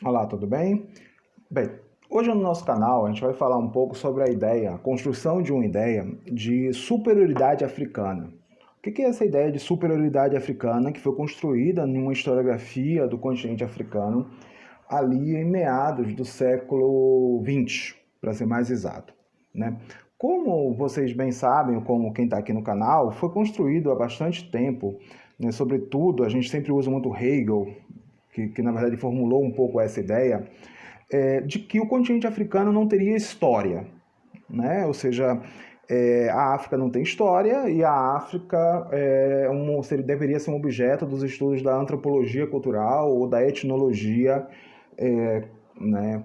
Olá, tudo bem? Bem, hoje no nosso canal a gente vai falar um pouco sobre a construção de uma ideia de superioridade africana. O que é essa ideia de superioridade africana que foi construída numa historiografia do continente africano ali em meados do século XX, para ser mais exato, né? Como vocês bem sabem, ou como quem está aqui no canal, foi construído há bastante tempo, né? Sobretudo, a gente sempre usa muito Hegel, que na verdade formulou um pouco essa ideia, de que o continente africano não teria história, né? Ou seja, a África não tem história e a África deveria ser um objeto dos estudos da antropologia cultural ou da etnologia, né,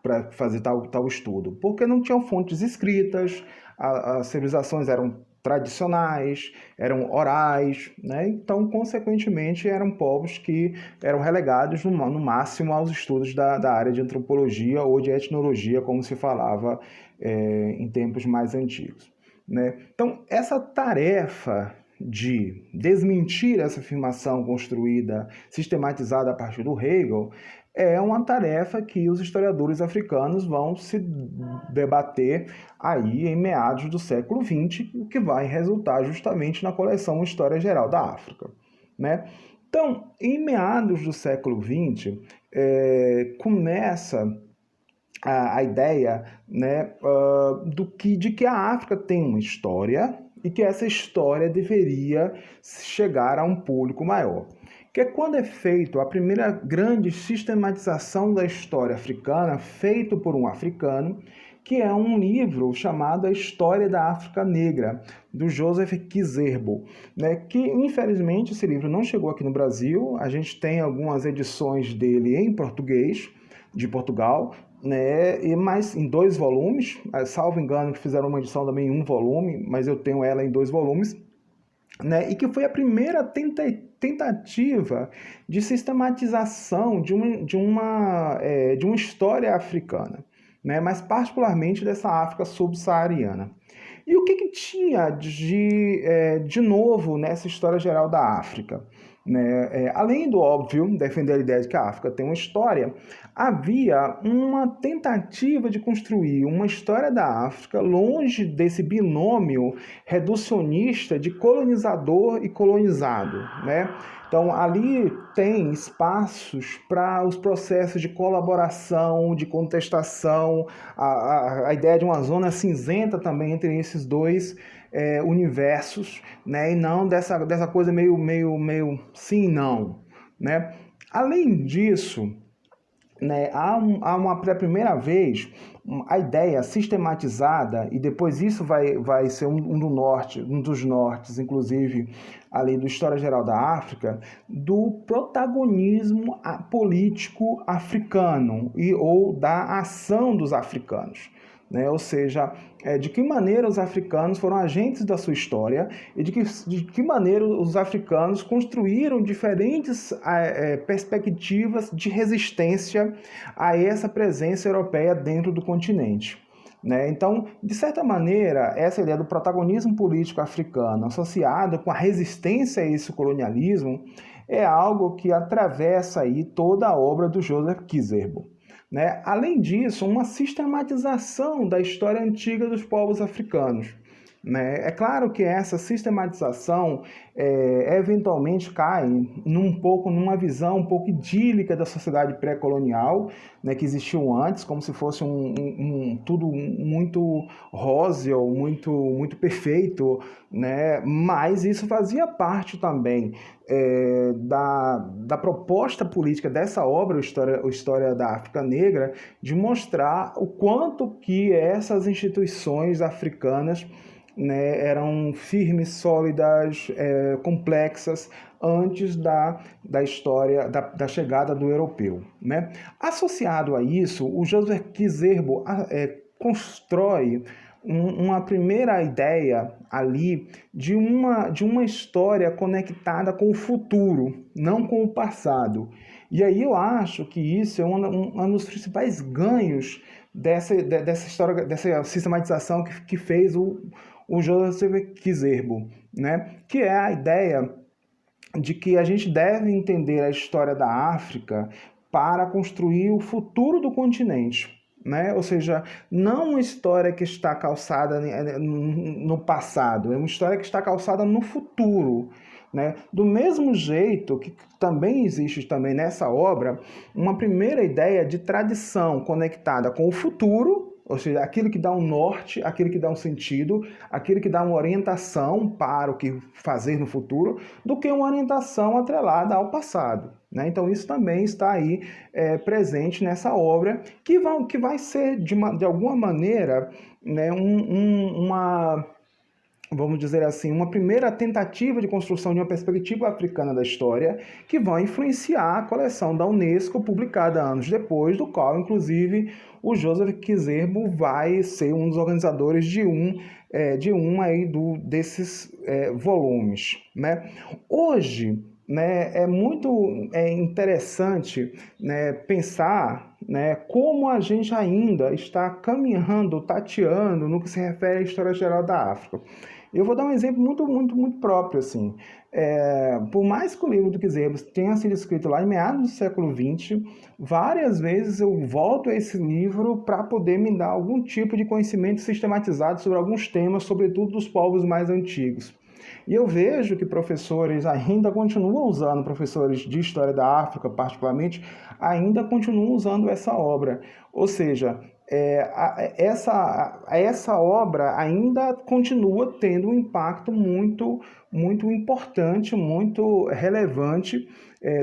para fazer tal estudo, porque não tinham fontes escritas, as civilizações eram tradicionais, eram orais, né? Então, consequentemente, eram povos que eram relegados no máximo aos estudos da área de antropologia ou de etnologia, como se falava em tempos mais antigos, né? Então, essa tarefa de desmentir essa afirmação construída, sistematizada a partir do Hegel, é uma tarefa que os historiadores africanos vão se debater aí em meados do século XX, o que vai resultar justamente na coleção História Geral da África, né? Então, em meados do século XX, começa a ideia, né, de que a África tem uma história e que essa história deveria chegar a um público maior. Que é quando é feito a primeira grande sistematização da história africana, feito por um africano, que é um livro chamado A História da África Negra, do Joseph Kizerbo, né, que infelizmente esse livro não chegou aqui no Brasil. A gente tem algumas edições dele em português, de Portugal, né, mas em 2 volumes, salvo engano que fizeram uma edição também em 1 volume, mas eu tenho ela em 2 volumes, né, e que foi a primeira tentativa de sistematização de uma história africana, né, mas particularmente dessa África subsaariana. E o que tinha de novo nessa história geral da África? Né? Além do óbvio, defender a ideia de que a África tem uma história, havia uma tentativa de construir uma história da África longe desse binômio reducionista de colonizador e colonizado, né? Então, ali tem espaços para os processos de colaboração, de contestação, a ideia de uma zona cinzenta também entre esses dois universos, né? E não dessa coisa meio sim e não, né? Além disso, né, pela primeira vez a ideia sistematizada, e depois isso vai ser um dos nortes, inclusive ali do História Geral da África, do protagonismo político africano ou da ação dos africanos. Né? Ou seja, de que maneira os africanos foram agentes da sua história e de que maneira os africanos construíram diferentes perspectivas de resistência a essa presença europeia dentro do continente. Né? Então, de certa maneira, essa ideia do protagonismo político africano associado com a resistência a esse colonialismo é algo que atravessa aí toda a obra do Joseph Kizerbo. Né? Além disso, uma sistematização da história antiga dos povos africanos. Né? É claro que essa sistematização eventualmente cai numa visão um pouco idílica da sociedade pré-colonial, né, que existiu antes, como se fosse tudo muito róseo, muito perfeito, né? Mas isso fazia parte também da proposta política dessa obra, História da África Negra, de mostrar o quanto que essas instituições africanas, né, eram firmes, sólidas, complexas, antes da história, da chegada do europeu. Né? Associado a isso, o Joseph Kizerbo constrói uma primeira ideia ali de uma história conectada com o futuro, não com o passado. E aí eu acho que isso é um dos principais ganhos dessa história, dessa sistematização que fez o Joseph Kizerbo, né? Que é a ideia de que a gente deve entender a história da África para construir o futuro do continente. Né? Ou seja, não uma história que está calçada no passado, é uma história que está calçada no futuro. Né? Do mesmo jeito que também existe também nessa obra uma primeira ideia de tradição conectada com o futuro, ou seja, aquilo que dá um norte, aquilo que dá um sentido, aquilo que dá uma orientação para o que fazer no futuro, do que uma orientação atrelada ao passado. Né? Então isso também está aí presente nessa obra, que vai ser, de alguma maneira, né, vamos dizer assim, uma primeira tentativa de construção de uma perspectiva africana da história, que vai influenciar a coleção da Unesco, publicada anos depois, do qual, inclusive, o Joseph Kizerbo vai ser um dos organizadores desses volumes. Né? Hoje, né, é muito interessante, né, pensar, né, como a gente ainda está caminhando, tateando no que se refere à história geral da África. Eu vou dar um exemplo muito próprio, assim. Por mais que o livro do Kizerbo tenha sido escrito lá em meados do século XX, várias vezes eu volto a esse livro para poder me dar algum tipo de conhecimento sistematizado sobre alguns temas, sobretudo dos povos mais antigos. E eu vejo que professores ainda continuam usando, professores de História da África particularmente, ainda continuam usando essa obra. Ou seja, essa obra ainda continua tendo um impacto muito importante, muito relevante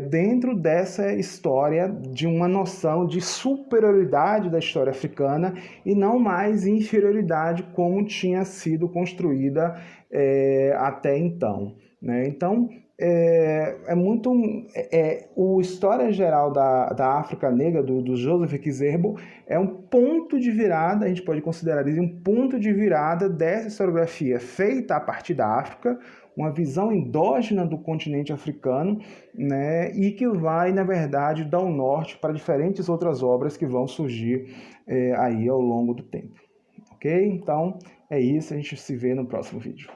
dentro dessa história de uma noção de superioridade da história africana e não mais inferioridade como tinha sido construída até então. Né? Então, o História Geral da África Negra, do Joseph Kizerbo, é um ponto de virada, a gente pode considerar isso um ponto de virada dessa historiografia feita a partir da África, uma visão endógena do continente africano, né, e que vai, na verdade, dar um norte para diferentes outras obras que vão surgir aí ao longo do tempo. Ok? Então, é isso, a gente se vê no próximo vídeo.